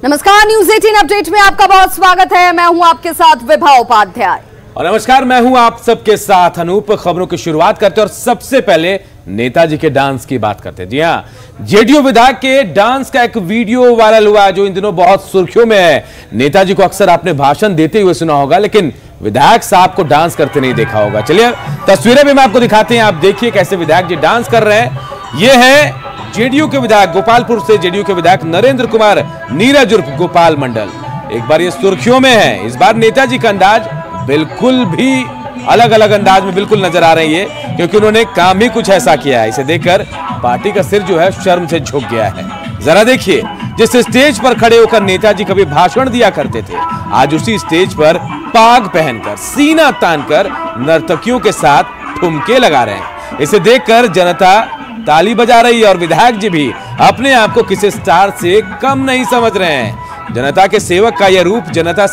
नमस्कार, news 18 update में आपका बहुत स्वागत है। मैं हूं आपके साथ विभा उपाध्याय और नमस्कार, मैं हूं आप सबके साथ अनूप। खबरों की शुरुआत करते हैं और सबसे पहले नेताजी के डांस की बात करते हैं। जी हां, जेडीयू विधायक के डांस का एक वीडियो वायरल हुआ जो इन दिनों बहुत सुर्खियों में है। नेताजी को अक्सर आपने भाषण देते हुए सुना होगा, लेकिन विधायक साहब को डांस करते नहीं देखा होगा। चलिए तस्वीरें भी मैं आपको दिखाते हैं, आप देखिए कैसे विधायक जी डांस कर रहे हैं। ये है जेडीयू के विधायक, गोपालपुर से जेडीयू के विधायक नरेंद्र कुमार नीरज उर्फ गोपाल मंडल एक बार ये सुर्खियों में है। इस बार नेताजी का अंदाज बिल्कुल भी अलग अलग अंदाज में बिल्कुल नजर आ रही है, क्योंकि उन्होंने काम ही कुछ ऐसा किया है। इसे देखकर पार्टी का सिर जो है शर्म से झुक गया है। जरा देखिए, जिस स्टेज पर खड़े होकर नेताजी कभी भाषण दिया करते थे, आज उसी स्टेज पर पाग पहनकर सीना तानकर नर्तकियों के साथ ठुमके लगा रहे हैं। इसे देखकर जनता ताली बजा रही है और विधायक जी भी अपने आप को किसी स्टार से कम नहीं समझ रहे हैं। जनता के सेवक का यह रूप जनता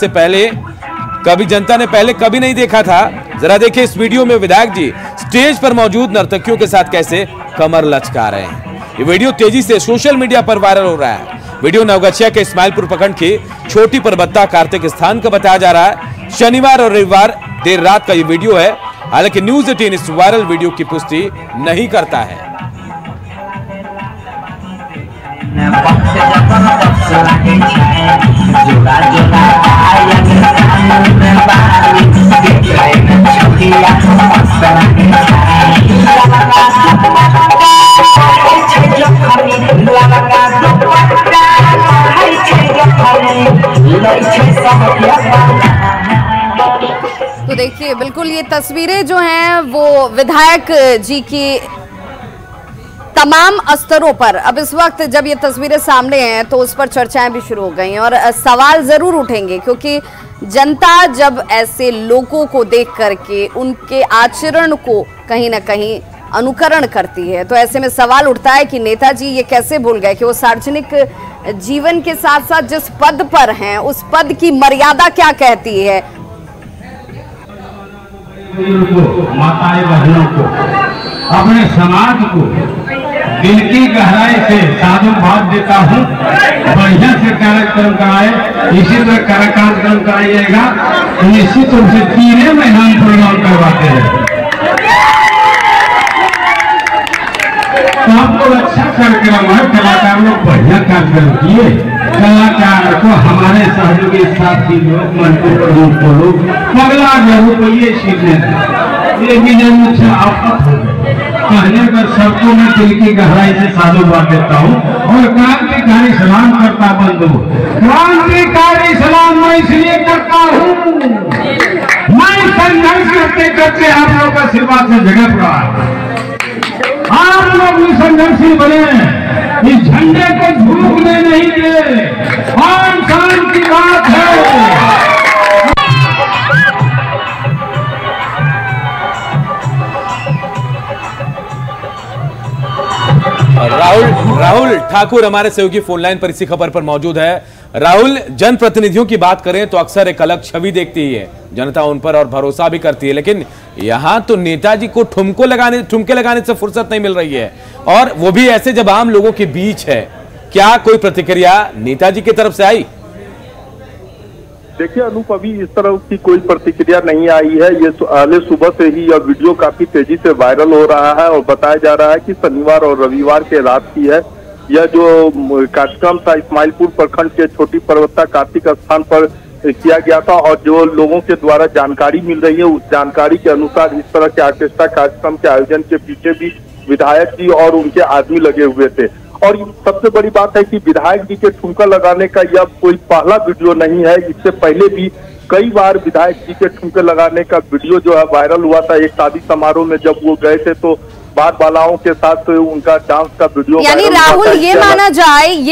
ने पहले कभी नहीं देखा था। जरा देखिए इस वीडियो में विधायक जी स्टेज पर मौजूद नर्तकियों के साथ कैसे कमर लचका रहे हैं। ये वीडियो तेजी से सोशल मीडिया पर वायरल हो रहा है। वीडियो नवगछिया के इस्माइलपुर प्रखंड की छोटी परबत्ता कार्तिक स्थान का बताया जा रहा है। शनिवार और रविवार देर रात का ये वीडियो है। हालांकि न्यूज 18 इस वायरल वीडियो की पुष्टि नहीं करता है। तो देखिए, बिल्कुल ये तस्वीरें जो हैं वो विधायक जी की तमाम स्तरों पर अब इस वक्त जब ये तस्वीरें सामने हैं तो उस पर चर्चाएं भी शुरू हो गई हैं और सवाल जरूर उठेंगे, क्योंकि जनता जब ऐसे लोगों को देख करके उनके आचरण को कहीं ना कहीं अनुकरण करती है, तो ऐसे में सवाल उठता है कि नेताजी ये कैसे भूल गए कि वो सार्वजनिक जीवन के साथ साथ जिस पद पर हैं उस पद की मर्यादा क्या कहती है। माताएं बहनों को, अपने समाज को दिल की गहराई से साधुवाद देता हूँ। बढ़िया से कार्यक्रम कराए, इसी तरह कार्यक्रम कराइएगा तो निश्चित रूप से 3 महीना हम प्रोग्राम करवाते हैं। तो आपको अच्छा कार्यक्रम है, कलाकार लोग बढ़िया कार्यक्रम किए। कलाकार को हमारे सहयोगी साथी लोग, मंत्री प्रमुख को लोग पगला रुपये सीखने ये भी मुझसे आफत हो गए। कहने पर सबको मैं दिल की गहराई से साधुवाद देता हूँ और क्रांतिकारी सलाम करता बंधु। क्रांतिकारी सलाम मैं इसलिए करता हूँ, मैं संघर्ष करते करते आप लोगों का आशीर्वाद से जगह पड़ा। आप लोग भी संघर्षी बने, इस झंडे को झुकने नहीं दे। आन शान की बात है। राहुल ठाकुर हमारे सहयोगी फोन लाइन पर इसी खबर पर मौजूद है। राहुल, जनप्रतिनिधियों की बात करें तो अक्सर एक अलग छवि देखती है, जनता उन पर और भरोसा भी करती है, लेकिन यहाँ तो नेताजी को ठुमके लगाने से फुर्सत नहीं मिल रही है, और वो भी ऐसे जब आम लोगों के बीच है। क्या कोई प्रतिक्रिया नेताजी की तरफ से आई? देखिए अनूप, अभी इस तरह की कोई प्रतिक्रिया नहीं आई है। ये पहले सुबह से ही यह वीडियो काफी तेजी से वायरल हो रहा है और बताया जा रहा है कि शनिवार और रविवार के रात की है। यह जो कार्यक्रम था इस्माइलपुर प्रखंड के छोटी पर्वता कार्तिक स्थान पर किया गया था, और जो लोगों के द्वारा जानकारी मिल रही है उस जानकारी के अनुसार इस तरह के ऑर्केस्ट्रा कार्यक्रम के आयोजन के पीछे भी विधायक जी और उनके आदमी लगे हुए थे। और सबसे बड़ी बात है कि विधायक जी के ठुमका लगाने का यह कोई पहला वीडियो नहीं है। इससे पहले भी कई बार विधायक जी के ठुमके लगाने का वीडियो जो है वायरल हुआ था। एक शादी समारोह में जब वो गए थे तो बाद वालाओं के साथ उनका डांस का वीडियो, यानी राहुल ये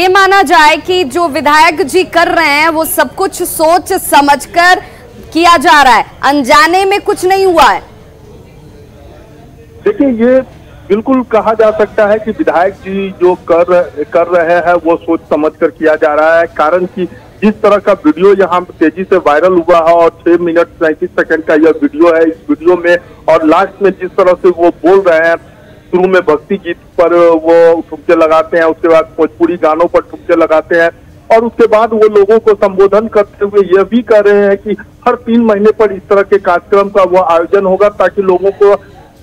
माना जाए कि जो विधायक जी कर रहे हैं वो सब कुछ सोच समझकर किया जा रहा है, अनजाने में कुछ नहीं हुआ है। देखिए, ये बिल्कुल कहा जा सकता है कि विधायक जी जो कर रहे हैं वो सोच समझकर किया जा रहा है। कारण कि जिस तरह का वीडियो यहाँ तेजी से वायरल हुआ है और 6 मिनट 37 सेकंड का यह वीडियो है, इस वीडियो में और लास्ट में जिस तरह से वो बोल रहे हैं, शुरू में भक्ति गीत पर वो ठुमके लगाते हैं, उसके बाद भोजपुरी गानों पर ठुमके लगाते हैं, और उसके बाद वो लोगों को संबोधन करते हुए यह भी कह रहे हैं कि हर 3 महीने पर इस तरह के कार्यक्रम का वो आयोजन होगा ताकि लोगों को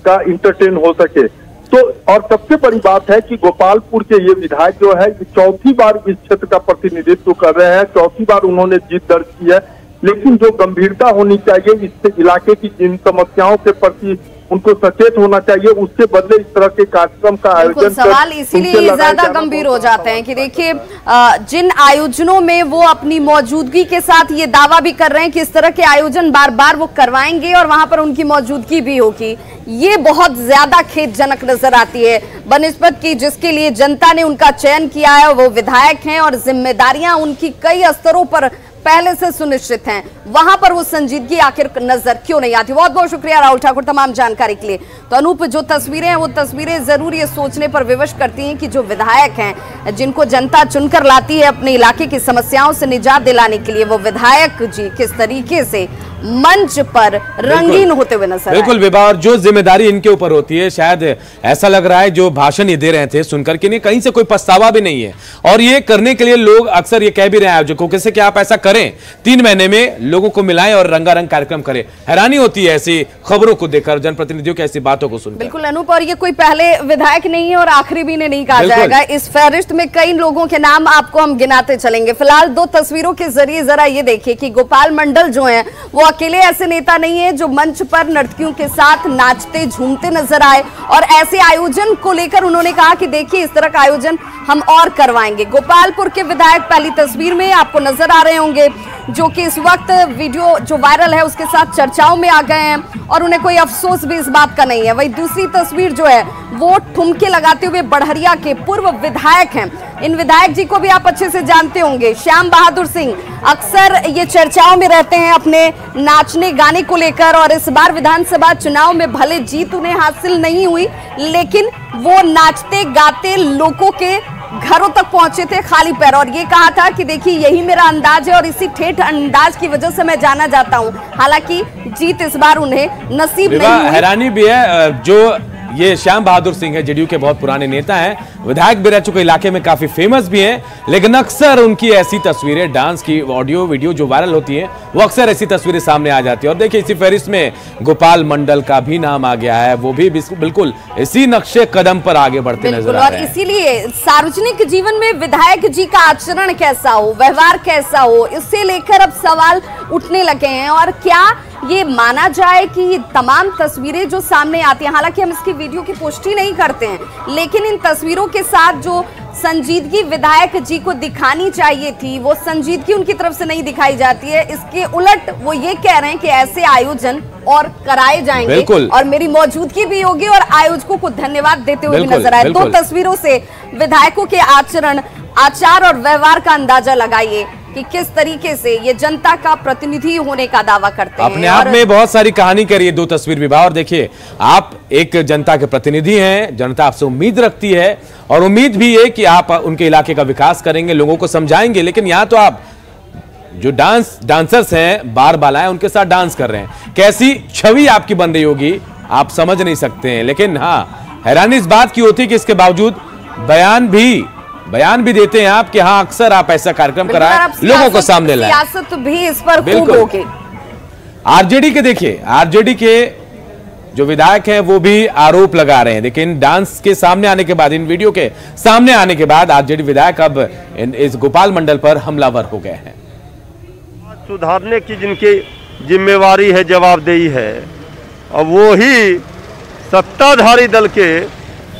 का इंटरटेन हो सके। तो और सबसे बड़ी बात है कि गोपालपुर के ये विधायक जो है चौथी बार इस क्षेत्र का प्रतिनिधित्व कर रहे हैं, चौथी बार उन्होंने जीत दर्ज की है, लेकिन जो गंभीरता होनी चाहिए इस इलाके की जिन समस्याओं के प्रति उनको सचेत होना चाहिए, उसके बदले इस तरह के कार्यक्रम का आयोजन सवाल इसीलिए ज्यादा गंभीर हो जाते हैं कि देखिए जिन आयोजनों में वो अपनी मौजूदगी के साथ ये दावा भी कर रहे हैं कि इस तरह के आयोजन बार बार वो करवाएंगे और वहां पर उनकी मौजूदगी भी होगी, ये बहुत ज्यादा खेदजनक नजर आती है बनिस्बत की जिसके लिए जनता ने उनका चयन किया है। वो विधायक हैं और जिम्मेदारियां उनकी कई स्तरों पर पहले से सुनिश्चित हैं, वहां पर वो संजीदगी आखिर नजर क्यों नहीं आती। बहुत बहुत शुक्रिया राहुल ठाकुर तमाम जानकारी के लिए। तो अनूप, जो तस्वीरें हैं वो तस्वीरें जरूर ये सोचने पर विवश करती हैं कि जो विधायक हैं जिनको जनता चुनकर लाती है अपने इलाके की समस्याओं से निजात दिलाने के लिए, वो विधायक जी किस तरीके से मंच पर रंगीन होते हुए नजर बिल्कुल विवाह, और जो जिम्मेदारी इनके ऊपर होती है, शायद ऐसा लग रहा है जो भाषण ये दे रहे थे सुनकर कि नहीं कहीं से कोई पछतावा भी नहीं है। और ये करने के लिए लोग अक्सर ये कह भी रहे हैं आयोजकों से कि आप ऐसा करें, 3 महीने में लोगों को मिलाएं और रंगारंग कार्यक्रम करें। हैरानी होती है ऐसी खबरों को देखकर, जनप्रतिनिधियों की ऐसी बातों को सुनकर। बिल्कुल अनूप, और ये कोई पहले विधायक नहीं है और आखिरी भी नहीं कहा जाएगा। इस फहरिस्त में कई लोगों के नाम आपको हम गिनाते चलेंगे। फिलहाल 2 तस्वीरों के जरिए जरा ये देखिए कि गोपाल मंडल जो है वो अकेले ऐसे नेता नहीं है जो मंच पर नर्तकियों के साथ नाचते झूमते नजर आए, और ऐसे आयोजन को लेकर उन्होंने कहा कि देखिए इस तरह का आयोजन हम और करवाएंगे। गोपालपुर के विधायक पहली तस्वीर में आपको नजर आ रहे होंगे जो कि इस वक्त वीडियो जो वायरल है उसके साथ चर्चाओं में आ गए हैं और उन्हें कोई अफसोस भी इस बात का नहीं है। वही दूसरी तस्वीर जो है वो ठुमके लगाते हुए बड़हरिया के पूर्व विधायक हैं। इन विधायक जी को भी आप अच्छे से जानते होंगे, श्याम बहादुर सिंह अक्सर ये चर्चाओं में रहते हैं अपने नाचने गाने को लेकर, और इस बार विधानसभा चुनाव में भले जीत उन्हें हासिल नहीं हुई लेकिन वो नाचते गाते लोगों के घरों तक पहुंचे थे खाली पैर, और ये कहा था कि देखिए यही मेरा अंदाज है और इसी ठेठ अंदाज की वजह से मैं जाना जाता हूं। हालांकि जीत इस बार उन्हें नसीब नहीं हुई। हैरानी भी है, जो ये श्याम बहादुर सिंह है, जेडीयू के बहुत पुराने नेता हैं, विधायक भी रह चुके, इलाके में काफी फेमस भी हैं, लेकिन अक्सर उनकी ऐसी तस्वीरें, डांस की ऑडियो वीडियो जो वायरल होती हैं, वो अक्सर ऐसी तस्वीरें सामने आ जाती है। और देखिए इसी फहरिस्त में गोपाल मंडल का भी नाम आ गया है, वो भी बिल्कुल इसी नक्शे कदम पर आगे बढ़ते नजर आ रहे हैं। और इसीलिए सार्वजनिक जीवन में विधायक जी का आचरण कैसा हो, व्यवहार कैसा हो, इससे लेकर अब सवाल उठने लगे हैं। और क्या ये माना जाए कि तमाम तस्वीरें जो सामने आती हैं, हालांकि हम इसकी वीडियो की पुष्टि नहीं करते हैं, लेकिन इन तस्वीरों के साथ जो संजीदगी विधायक जी को दिखानी चाहिए थी वो संजीदगी उनकी तरफ से नहीं दिखाई जाती है। इसके उलट वो ये कह रहे हैं कि ऐसे आयोजन और कराए जाएंगे और मेरी मौजूदगी भी होगी, और आयोजकों को धन्यवाद देते हुए भी नजर आए। 2 तस्वीरों से विधायकों के आचरण, आचार और व्यवहार का अंदाजा लगाइए कि किस तरीके से ये जनता का प्रतिनिधि होने का दावा करते हैं। अपने आप में बहुत सारी कहानी करिए 2 तस्वीर विवाह, और देखिए आप एक जनता के प्रतिनिधि हैं, जनता आपसे उम्मीद रखती है और उम्मीद भी है कि आप उनके इलाके का विकास करेंगे, लोगों को समझाएंगे, लेकिन यहाँ तो आप जो डांसर्स हैं, बार बालाएं, उनके साथ डांस कर रहे हैं। कैसी छवि आपकी बन रही होगी आप समझ नहीं सकते हैं। लेकिन हाँ, हैरानी इस बात की होती है कि इसके बावजूद बयान भी देते हैं आप कि हाँ अक्सर आप ऐसा कार्यक्रम कराएं, लोगों को सामने लाएं। सियासत भी इस पर खूब होगी। आरजेडी के देखिए, आरजेडी के जो विधायक हैं वो भी आरोप लगा रहे हैं, लेकिन डांस के सामने आने के बाद, इन वीडियो के सामने आने के बाद आरजेडी विधायक अब इस गोपाल मंडल पर हमलावर हो गए हैं। सुधारने की जिनकी जिम्मेवारी है, जवाबदेही है, और वो ही सत्ताधारी दल के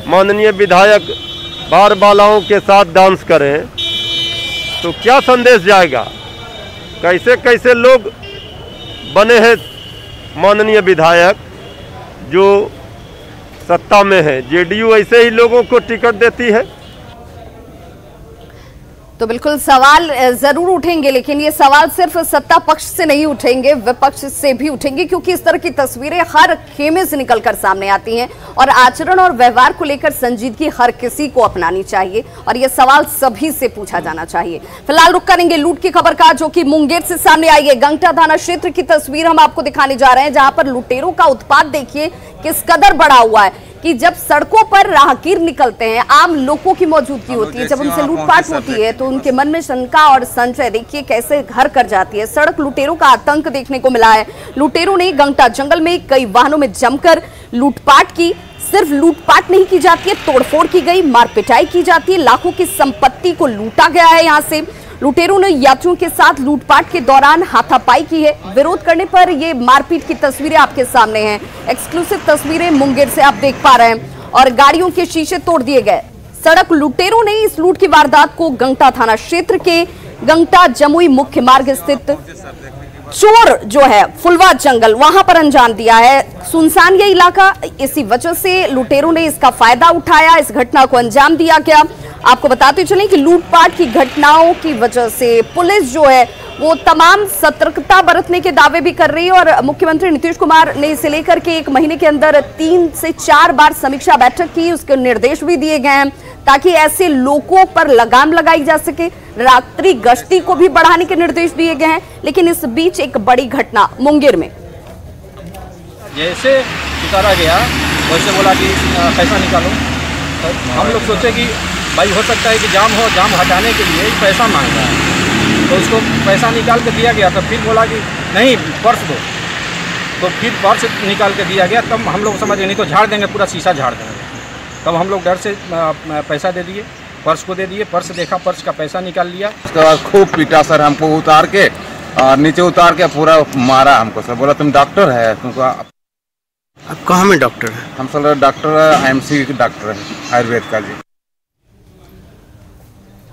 माननीय विधायक बार बालाओं के साथ डांस करें तो क्या संदेश जाएगा। कैसे कैसे लोग बने हैं माननीय विधायक जो सत्ता में है, जेडीयू ऐसे ही लोगों को टिकट देती है। तो बिल्कुल सवाल जरूर उठेंगे, लेकिन ये सवाल सिर्फ सत्ता पक्ष से नहीं उठेंगे, विपक्ष से भी उठेंगे, क्योंकि इस तरह की तस्वीरें हर खेमे से निकलकर सामने आती हैं और आचरण और व्यवहार को लेकर संजीदगी हर किसी को अपनानी चाहिए और ये सवाल सभी से पूछा जाना चाहिए। फिलहाल रुक करेंगे लूट की खबर का, जो कि मुंगेर से सामने आई है। गंगटा थाना क्षेत्र की तस्वीर हम आपको दिखाने जा रहे हैं, जहां पर लुटेरों का उत्पात देखिए किस कदर बढ़ा हुआ है। कि जब सड़कों पर राहगीर निकलते हैं, आम लोगों की मौजूदगी होती है, जब उनसे लूटपाट होती है तो उनके मन में शंका और संशय देखिए कैसे घर कर जाती है। सड़क लुटेरों का आतंक देखने को मिला है। लुटेरों ने गंगटा जंगल में कई वाहनों में जमकर लूटपाट की। सिर्फ लूटपाट नहीं की जाती है, तोड़फोड़ की गई, मार पिटाई की जाती है, लाखों की संपत्ति को लूटा गया है। यहाँ से लुटेरों ने यात्रियों के साथ लूटपाट के दौरान हाथापाई की है। विरोध करने पर ये मारपीट की तस्वीरें आपके सामने हैं। एक्सक्लूसिव तस्वीरें मुंगेर से आप देख पा रहे हैं और गाड़ियों के शीशे तोड़ दिए गए। सड़क लुटेरों ने इस लूट की वारदात को गंगटा थाना क्षेत्र के गंगटा जमुई मुख्य मार्ग स्थित चोर जो है फुलवा जंगल वहां पर अंजाम दिया है। सुनसान ये इलाका, इसी वजह से लुटेरों ने इसका फायदा उठाया, इस घटना को अंजाम दिया गया। आपको बताते चलें कि लूटपाट की घटनाओं की वजह से पुलिस जो है वो तमाम सतर्कता बरतने के दावे भी कर रही है और मुख्यमंत्री नीतीश कुमार ने इसे लेकर के 1 महीने के अंदर 3 से 4 बार समीक्षा बैठक की। उसके निर्देश भी दिए गए हैं ताकि ऐसे लोगों पर लगाम लगाई जा सके। रात्रि गश्ती को भी बढ़ाने के निर्देश दिए गए हैं। लेकिन इस बीच एक बड़ी घटना मुंगेर में, जैसे उतारा गया वैसे बोला कि पैसा निकालो, तो हम लोग सोचे कि भाई हो सकता है कि जाम हो, जाम हटाने के लिए पैसा मांग रहा है, तो उसको पैसा निकाल के दिया गया। तो फिर बोला कि नहीं पर्स दो, तो फिर पर्स निकाल के दिया गया। तब हम लोग समझ गए नहीं तो झाड़ देंगे, पूरा शीशा झाड़ देंगे। तब हम लोग डर से पैसा दे दिए, पर्स को दे दिए। पर्स देखा, पर्स का पैसा निकाल लिया। उसके बाद खूब पीटा सर हमको, उतार के और नीचे उतार के पूरा मारा हमको सर। बोला तुम डॉक्टर है, तुमको अब कहाँ में डॉक्टर है? हम सर डॉक्टर IMC डॉक्टर है आयुर्वेद का जी।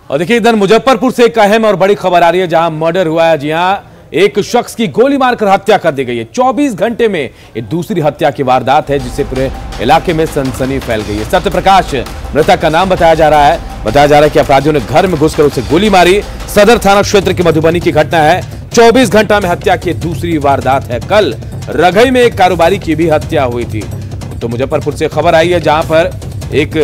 और देखिए इधर मुजफ्फरपुर से एक अहम और बड़ी खबर आ रही है जहां मर्डर हुआ है। जी हां, एक शख्स की गोली मारकर हत्या कर दी गई है। 24 घंटे में ये दूसरी हत्या की वारदात है जिससे पूरे इलाके में सनसनी फैल गई है। सत्यप्रकाश मृतक का नाम बताया जा रहा है कि अपराधियों ने घर में घुसकर उसे गोली मारी। सदर थाना क्षेत्र की मधुबनी की घटना है। 24 घंटा में हत्या की दूसरी वारदात है। कल रघई में एक कारोबारी की भी हत्या हुई थी। तो मुजफ्फरपुर से खबर आई है जहां पर एक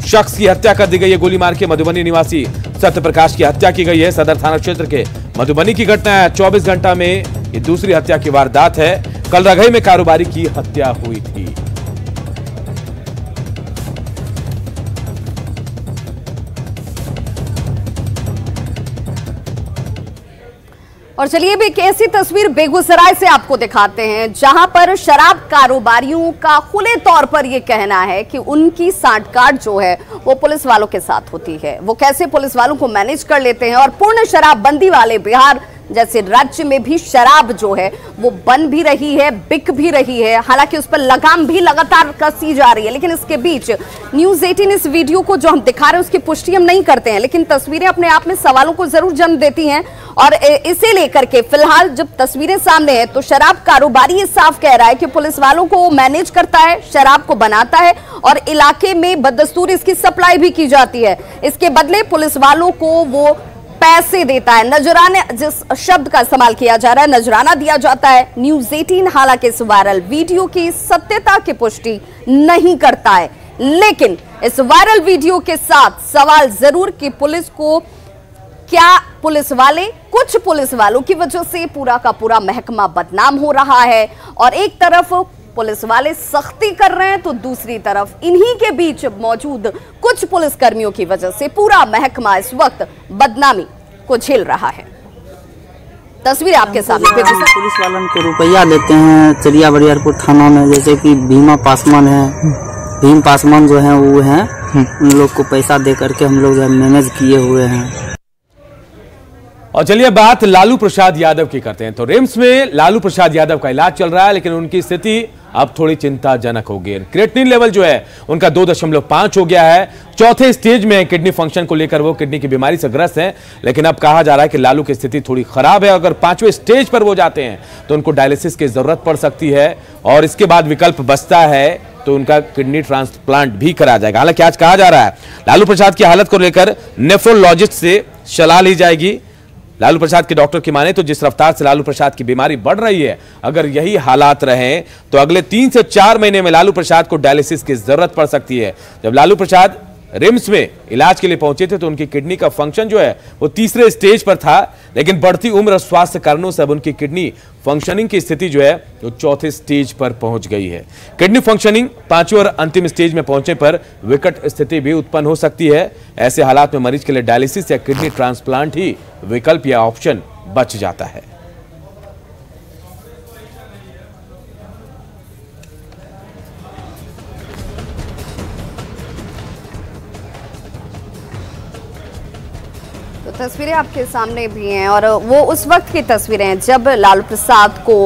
शख्स की हत्या कर दी गई है गोली मार के। मधुबनी निवासी सत्यप्रकाश की हत्या की गई है। सदर थाना क्षेत्र के मधुबनी की घटना है। 24 घंटा में ये दूसरी हत्या की वारदात है। कल रघई में कारोबारी की हत्या हुई थी। और चलिए भी एक ऐसी तस्वीर बेगूसराय से आपको दिखाते हैं जहां पर शराब कारोबारियों का खुले तौर पर यह कहना है कि उनकी सांठगांठ जो है वो पुलिस वालों के साथ होती है। वो कैसे पुलिस वालों को मैनेज कर लेते हैं और पूर्ण शराबबंदी वाले बिहार जैसे राज्य में भी शराब जो है वो बन भी रही है, बिक भी रही है। हालांकि उस पर लगाम भी लगातार कसी जा रही है। लेकिन इसके बीच न्यूज़ 18 इस वीडियो को जो हम दिखा रहे हैं उसकी पुष्टि हम नहीं करते हैं, लेकिन तस्वीरें अपने आप में सवालों को जरूर जन्म देती हैं। और इसे लेकर के फिलहाल जब तस्वीरें सामने है तो शराब कारोबारी ये साफ कह रहा है कि पुलिस वालों को मैनेज करता है, शराब को बनाता है और इलाके में बदस्तूर इसकी सप्लाई भी की जाती है। इसके बदले पुलिस वालों को वो पैसे देता है। नजराने, जिस शब्द का इस्तेमाल किया जा रहा है, नजराना दिया जाता है। न्यूज़ 18 हालांकि इस वायरल वीडियो की सत्यता की पुष्टि नहीं करता है, लेकिन इस वायरल वीडियो के साथ सवाल जरूर कि पुलिस को क्या पुलिस वाले, कुछ पुलिस वालों की वजह से पूरा का पूरा महकमा बदनाम हो रहा है। और एक तरफ पुलिस वाले सख्ती कर रहे हैं तो दूसरी तरफ इन्हीं के बीच मौजूद कुछ पुलिसकर्मियों की वजह से पूरा महकमा इस वक्त बदनामी को झेल रहा है। तस्वीर आपके सामने। पुलिस वालों को रुपया देते हैं चरिया बरियारपुर थाना में, जैसे कि भीमा पासवान है, भीम पासवान जो है वो है, उन लोग को पैसा दे करके हम लोग मैनेज किए हुए हैं। और चलिए बात लालू प्रसाद यादव की करते हैं। तो रिम्स में लालू प्रसाद यादव का इलाज चल रहा है, लेकिन उनकी स्थिति अब थोड़ी चिंताजनक हो गई। क्रिएटिनिन लेवल जो है उनका 2.5 हो गया है। चौथे स्टेज में किडनी फंक्शन को लेकर वो किडनी की बीमारी से ग्रस्त हैं, लेकिन अब कहा जा रहा है कि लालू की स्थिति थोड़ी खराब है। अगर 5वें स्टेज पर वो जाते हैं तो उनको डायलिसिस की जरूरत पड़ सकती है और इसके बाद विकल्प बचता है तो उनका किडनी ट्रांसप्लांट भी करा जाएगा। हालांकि आज कहा जा रहा है लालू प्रसाद की हालत को लेकर नेफ्रोलॉजिस्ट से सलाह ली जाएगी। लालू प्रसाद के डॉक्टर की माने तो जिस रफ्तार से लालू प्रसाद की बीमारी बढ़ रही है, अगर यही हालात रहें तो अगले 3 से 4 महीने में लालू प्रसाद को डायलिसिस की जरूरत पड़ सकती है। जब लालू प्रसाद रिम्स में इलाज के लिए पहुंचे थे तो उनकी किडनी का फंक्शन जो है वो तीसरे स्टेज पर था, लेकिन बढ़ती उम्र और स्वास्थ्य कारणों से अब उनकी किडनी फंक्शनिंग की स्थिति जो है वो चौथे स्टेज पर पहुंच गई है। किडनी फंक्शनिंग पांचवें और अंतिम स्टेज में पहुंचने पर विकट स्थिति भी उत्पन्न हो सकती है। ऐसे हालात में मरीज के लिए डायलिसिस या किडनी ट्रांसप्लांट ही विकल्प या ऑप्शन बच जाता है। तस्वीरें आपके सामने भी हैं और वो उस वक्त की तस्वीरें हैं जब लालू प्रसाद को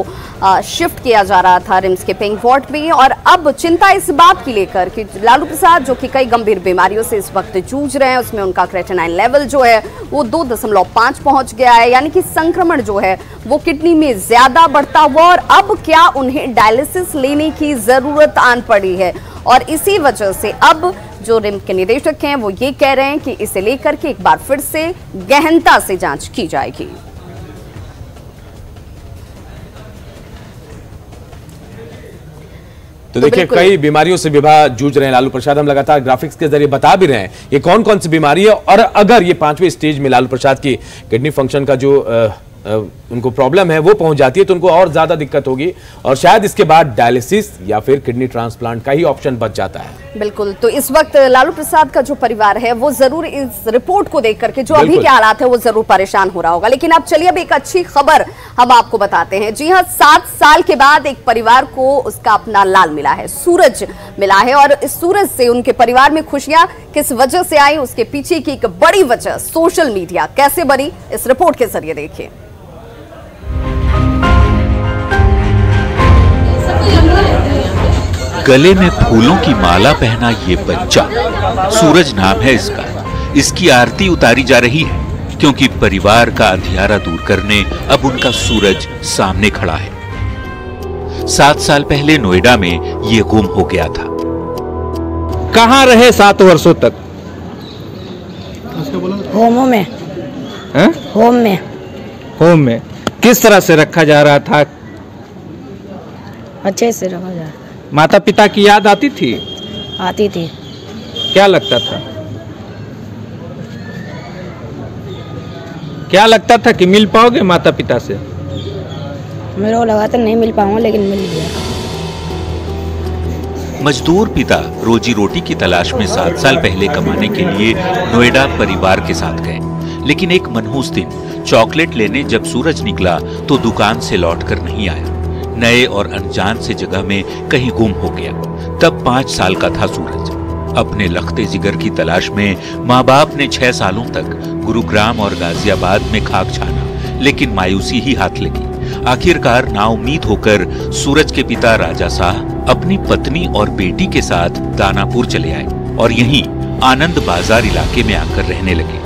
शिफ्ट किया जा रहा था रिम्स के पिंक वार्ड में। और अब चिंता इस बात की लेकर कि लालू प्रसाद जो कि कई गंभीर बीमारियों से इस वक्त जूझ रहे हैं, उसमें उनका क्रेटिनाइन लेवल जो है वो 2.5 पहुंच गया है, यानी कि संक्रमण जो है वो किडनी में ज्यादा बढ़ता हुआ। और अब क्या उन्हें डायलिसिस लेने की जरूरत आन पड़ी है और इसी वजह से अब जो रिम्स के निदेशक हैं वो ये कह रहे हैं कि इसे लेकर के एक बार फिर से गहनता से जांच की जाएगी। तो देखिए कई बीमारियों से विभा जूझ रहे हैं लालू प्रसाद। हम लगातार ग्राफिक्स के जरिए बता भी रहे हैं ये कौन कौन सी बीमारी है और अगर ये 5वें स्टेज में लालू प्रसाद की किडनी फंक्शन का जो उनको प्रॉब्लम है वो पहुंच जाती है तो उनको और ज्यादा दिक्कत होगी और शायद इसके बाद डायलिसिस या फिर किडनी ट्रांसप्लांट का ही ऑप्शन बच जाता है। बिल्कुल, तो इस वक्त लालू प्रसाद का जो परिवार है वो जरूर इस रिपोर्ट को देख करके जो अभी के हालात है वो जरूर परेशान हो रहा होगा। लेकिन अब चलिए अब एक अच्छी खबर हम आपको बताते हैं। जी हाँ, 7 साल के बाद एक परिवार को उसका अपना लाल मिला है, सूरज मिला है। और इस सूरज से उनके परिवार में खुशियां किस वजह से आई, उसके पीछे की एक बड़ी वजह सोशल मीडिया कैसे बनी, इस रिपोर्ट के जरिए देखिए। गले में फूलों की माला पहना ये बच्चा, सूरज नाम है इसका। इसकी आरती उतारी जा रही है क्योंकि परिवार का अंधियारा दूर करने अब उनका सूरज सामने खड़ा है। 7 साल पहले नोएडा में ये गुम हो गया था। कहाँ रहे 7 वर्षों तक? होम में। होम में किस तरह से रखा जा रहा था? अच्छे से रखा जा। माता पिता की याद आती थी? आती थी। क्या लगता था? क्या लगता था कि मिल पाओगे माता पिता से? मेरे को लगा था नहीं मिल पाऊंगा, लेकिन मिल गया। मजदूर पिता रोजी रोटी की तलाश में 7 साल पहले कमाने के लिए नोएडा परिवार के साथ गए, लेकिन एक मनहूस दिन चॉकलेट लेने जब सूरज निकला तो दुकान से लौटकर नहीं आया। नए और अनजान से जगह में कहीं गुम हो गया। तब 5 साल का था सूरज। अपने लखते जिगर की तलाश में माँ बाप ने 6 सालों तक गुरुग्राम और गाजियाबाद में खाक छाना, लेकिन मायूसी ही हाथ लगी। आखिरकार नाउम्मीद होकर सूरज के पिता राजा शाह अपनी पत्नी और बेटी के साथ दानापुर चले आए और यहीं आनंद बाजार इलाके में आकर रहने लगे।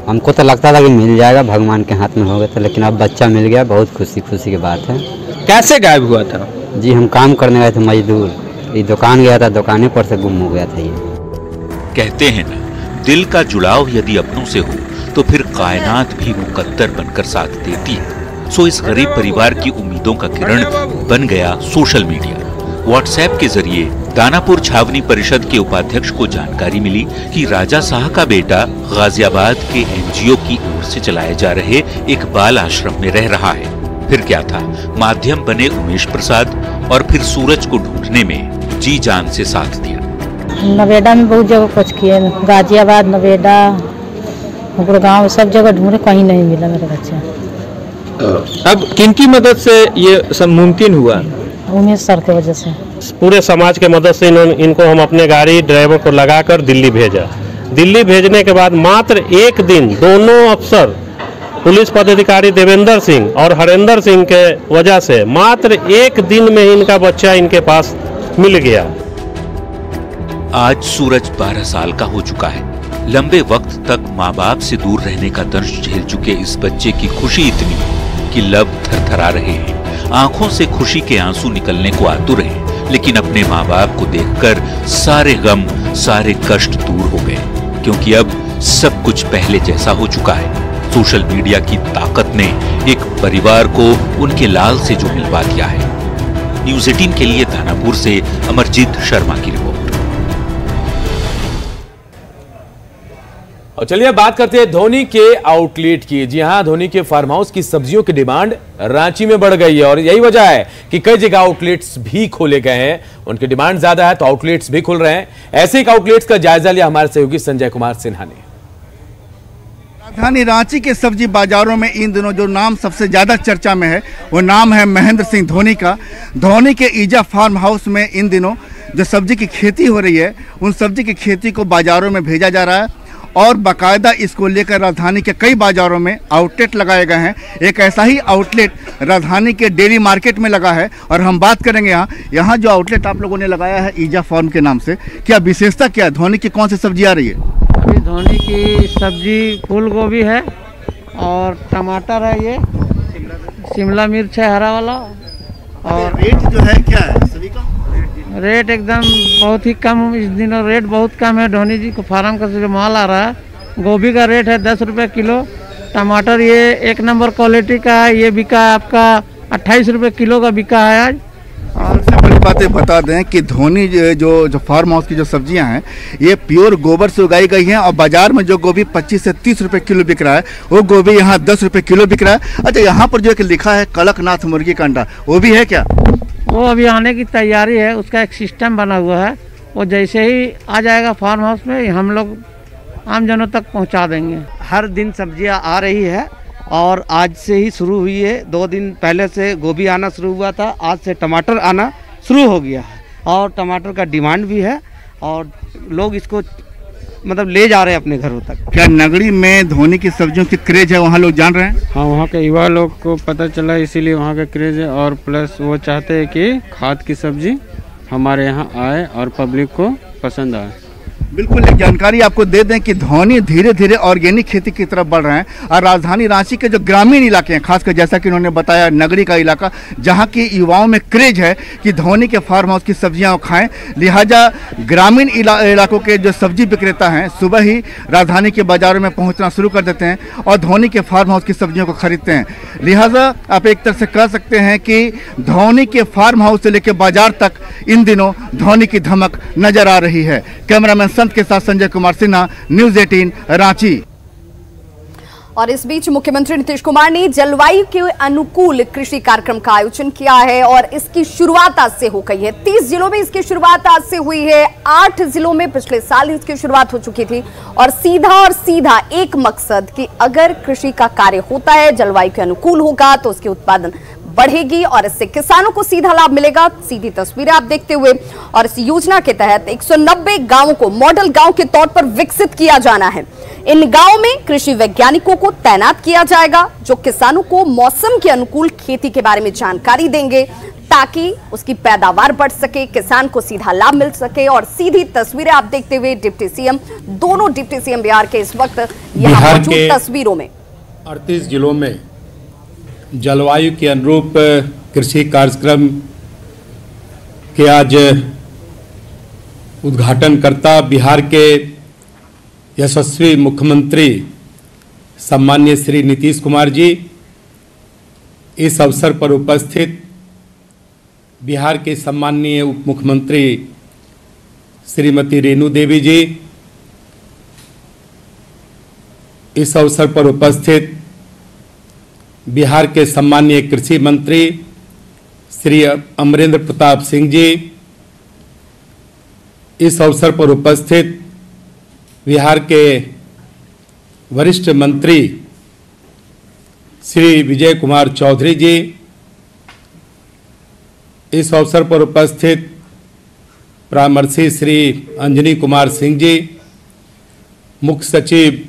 हमको तो लगता था कि मिल जाएगा, भगवान के हाथ में हो गया था, लेकिन अब बच्चा मिल गया, बहुत खुशी की बात है। कैसे गायब हुआ था? जी हम काम करने गए थे मजदूर, ये दुकान गया था, दुकाने पर से गुम हो गया था ये। कहते हैं ना, दिल का जुड़ाव यदि अपनों से हो तो फिर कायनात भी मुकद्दर बनकर साथ देती है। सो इस गरीब परिवार की उम्मीदों का किरण बन गया सोशल मीडिया। व्हाट्सएप के जरिए दानापुर छावनी परिषद के उपाध्यक्ष को जानकारी मिली कि राजा शाह का बेटा गाजियाबाद के एनजीओ की ओर से चलाए जा रहे एक बाल आश्रम में रह रहा है। फिर क्या था, माध्यम बने उमेश प्रसाद और फिर सूरज को ढूंढने में जी जान से साथ दिया। नोएडा में बहुत जगह खोज किए, गाजियाबाद, नोएडा, गुड़गांव, सब जगह ढूंढे, कहीं नहीं मिला मेरा बच्चा। अब किनकी मदद से ये सब मुमकिन हुआ? उमेश सर की वजह से। पूरे समाज के मदद से इनको हम अपने गाड़ी ड्राइवर को लगाकर दिल्ली भेजा। दिल्ली भेजने के बाद मात्र 1 दिन दोनों अफसर, पुलिस पदाधिकारी देवेंद्र सिंह और हरेंद्र सिंह के वजह से मात्र 1 दिन में इनका बच्चा इनके पास मिल गया। आज सूरज 12 साल का हो चुका है। लंबे वक्त तक माँ बाप से दूर रहने का दर्द झेल चुके इस बच्चे की खुशी इतनी कि लब थरथरा रहे हैं। आंखों से खुशी के आंसू निकलने को आतुर हैं, लेकिन अपने माँ बाप को देखकर सारे गम, सारे कष्ट दूर हो गए, क्योंकि अब सब कुछ पहले जैसा हो चुका है। सोशल मीडिया की ताकत ने एक परिवार को उनके लाल से जो मिलवा दिया है। न्यूज़ 18 के लिए दानापुर से अमरजीत शर्मा की रिपोर्ट। और चलिए अब बात करते हैं धोनी के आउटलेट की। जी हां, धोनी के फार्म हाउस की सब्जियों की डिमांड रांची में बढ़ गई है और यही वजह है कि कई जगह आउटलेट्स भी खोले गए हैं। उनकी डिमांड ज्यादा है तो आउटलेट्स भी खुल रहे हैं। ऐसे एक आउटलेट्स का जायजा लिया हमारे सहयोगी संजय कुमार सिन्हा ने। राजधानी रांची के सब्जी बाजारों में इन दिनों जो नाम सबसे ज्यादा चर्चा में है वो नाम है महेंद्र सिंह धोनी का। धोनी के ईजा फार्म हाउस में इन दिनों जो सब्जी की खेती हो रही है उन सब्जी की खेती को बाजारों में भेजा जा रहा है और बाकायदा इसको लेकर राजधानी के कई बाजारों में आउटलेट लगाए गए हैं। एक ऐसा ही आउटलेट राजधानी के डेली मार्केट में लगा है और हम बात करेंगे यहाँ जो आउटलेट आप लोगों ने लगाया है ईजा फार्म के नाम से, क्या विशेषता क्या है? धोनी की कौन सी सब्जी आ रही है? अभी धोनी की सब्जी फूल गोभी है और टमाटर है, ये शिमला मिर्च है हरा वाला। और रेट जो है क्या है सभी का? रेट एकदम बहुत ही कम, इस दिनों रेट बहुत कम है। धोनी जी को फार्म का जो माल आ रहा है गोभी का रेट है 10 रुपये किलो। टमाटर ये 1 नंबर क्वालिटी का है, ये बिका है आपका 28 रुपये किलो का बिका है आज। और सबसे बड़ी बात बता दें कि धोनी जो फार्म हाउस की जो सब्जियां हैं ये प्योर गोबर से उगाई गई हैं और बाजार में जो गोभी 25 से 30 रुपए किलो बिक रहा है वो गोभी यहाँ 10 रुपए किलो बिक रहा है। अच्छा, यहाँ पर जो एक लिखा है कड़कनाथ मुर्गी का अंडा, वो भी है क्या? वो अभी आने की तैयारी है, उसका एक सिस्टम बना हुआ है। वो जैसे ही आ जाएगा फार्म हाउस में हम लोग आम जनों तक पहुँचा देंगे। हर दिन सब्जियाँ आ रही है और आज से ही शुरू हुई है। 2 दिन पहले से गोभी आना शुरू हुआ था, आज से टमाटर आना शुरू हो गया है और टमाटर का डिमांड भी है और लोग इसको मतलब ले जा रहे हैं अपने घरों तक। क्या नगरी में धोनी की सब्जियों की क्रेज है, वहाँ लोग जान रहे हैं? हाँ, वहाँ के युवा लोग को पता चला इसीलिए वहाँ का क्रेज है और प्लस वो चाहते हैं कि खाद की सब्जी हमारे यहाँ आए और पब्लिक को पसंद आए। बिल्कुल, एक जानकारी आपको दे दें कि धोनी धीरे धीरे ऑर्गेनिक खेती की तरफ बढ़ रहे हैं और राजधानी रांची के जो ग्रामीण इलाके हैं, खासकर जैसा कि उन्होंने बताया नगरी का इलाका, जहां के युवाओं में क्रेज है कि धोनी के फार्म हाउस की सब्जियां खाएं, लिहाजा ग्रामीण इलाकों के जो सब्जी विक्रेता हैं सुबह ही राजधानी के बाजारों में पहुंचना शुरू कर देते हैं और धोनी के फार्म हाउस की सब्जियों को खरीदते हैं। लिहाजा आप एक तरह से कह सकते हैं कि धोनी के फार्म हाउस से लेकर बाजार तक इन दिनों धोनी की धमक नजर आ रही है। कैमरामैन संत के साथ संजय कुमार सिन्हा, न्यूज़ 18 रांची। और इस बीच मुख्यमंत्री नीतीश कुमार ने जलवायु के अनुकूल कृषि कार्यक्रम का आयोजन किया है और इसकी शुरुआत आज से हो गई है। 30 जिलों में इसकी शुरुआत आज से हुई है। 8 जिलों में पिछले साल इसकी शुरुआत हो चुकी थी और सीधा एक मकसद कि अगर कृषि का कार्य होता है, जलवायु के अनुकूल होगा तो उसके उत्पादन बढ़ेगी और इससे किसानों को सीधा लाभ मिलेगा। सीधी तस्वीरें आप देखते हुए और इस योजना के तहत 190 गांवों को मॉडल गांव के तौर पर विकसित किया जाना है। इन गांवों में कृषि वैज्ञानिकों को तैनात किया जाएगा जो किसानों को मौसम के अनुकूल खेती के बारे में जानकारी देंगे ताकि उसकी पैदावार बढ़ सके, किसान को सीधा लाभ मिल सके। और सीधी तस्वीरें आप देखते हुए डिप्टी सीएम, दोनों डिप्टी सीएम बिहार के इस वक्त यहाँ मौजूद तस्वीरों में 38 जिलों में जलवायु के अनुरूप कृषि कार्यक्रम के आज उद्घाटनकर्ता बिहार के यशस्वी मुख्यमंत्री सम्माननीय श्री नीतीश कुमार जी, इस अवसर पर उपस्थित बिहार के सम्माननीय उप मुख्यमंत्री श्रीमती रेणु देवी जी, इस अवसर पर उपस्थित बिहार के सम्माननीय कृषि मंत्री श्री अमरेंद्र प्रताप सिंह जी, इस अवसर पर उपस्थित बिहार के वरिष्ठ मंत्री श्री विजय कुमार चौधरी जी, इस अवसर पर उपस्थित परामर्शी श्री अंजनी कुमार सिंह जी, मुख्य सचिव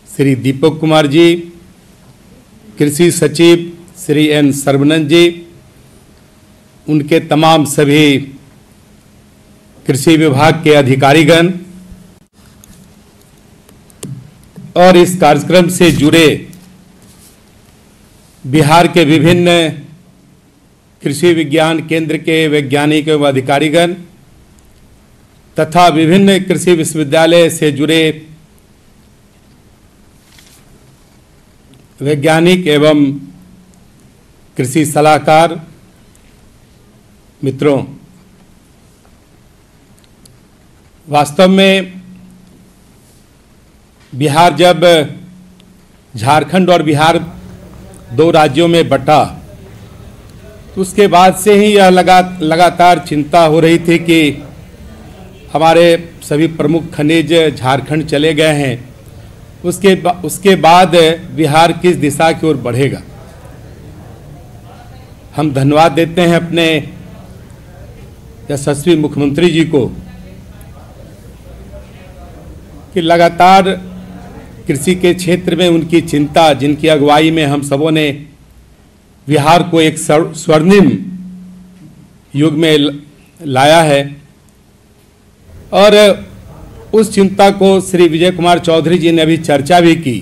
श्री दीपक कुमार जी, कृषि सचिव श्री एन सर्वनंद जी, उनके तमाम सभी कृषि विभाग के अधिकारीगण और इस कार्यक्रम से जुड़े बिहार के विभिन्न कृषि विज्ञान केंद्र के वैज्ञानिक एवं अधिकारीगण तथा विभिन्न कृषि विश्वविद्यालय से जुड़े वैज्ञानिक एवं कृषि सलाहकार मित्रों, वास्तव में बिहार जब झारखंड और बिहार दो राज्यों में बटा तो उसके बाद से ही यह लगातार चिंता हो रही थी कि हमारे सभी प्रमुख खनिज झारखंड चले गए हैं, उसके बाद बिहार किस दिशा की ओर बढ़ेगा। हम धन्यवाद देते हैं अपने यशस्वी मुख्यमंत्री जी को कि लगातार कृषि के क्षेत्र में उनकी चिंता, जिनकी अगुवाई में हम सबों ने बिहार को एक स्वर्णिम युग में लाया है, और उस चिंता को श्री विजय कुमार चौधरी जी ने अभी चर्चा भी की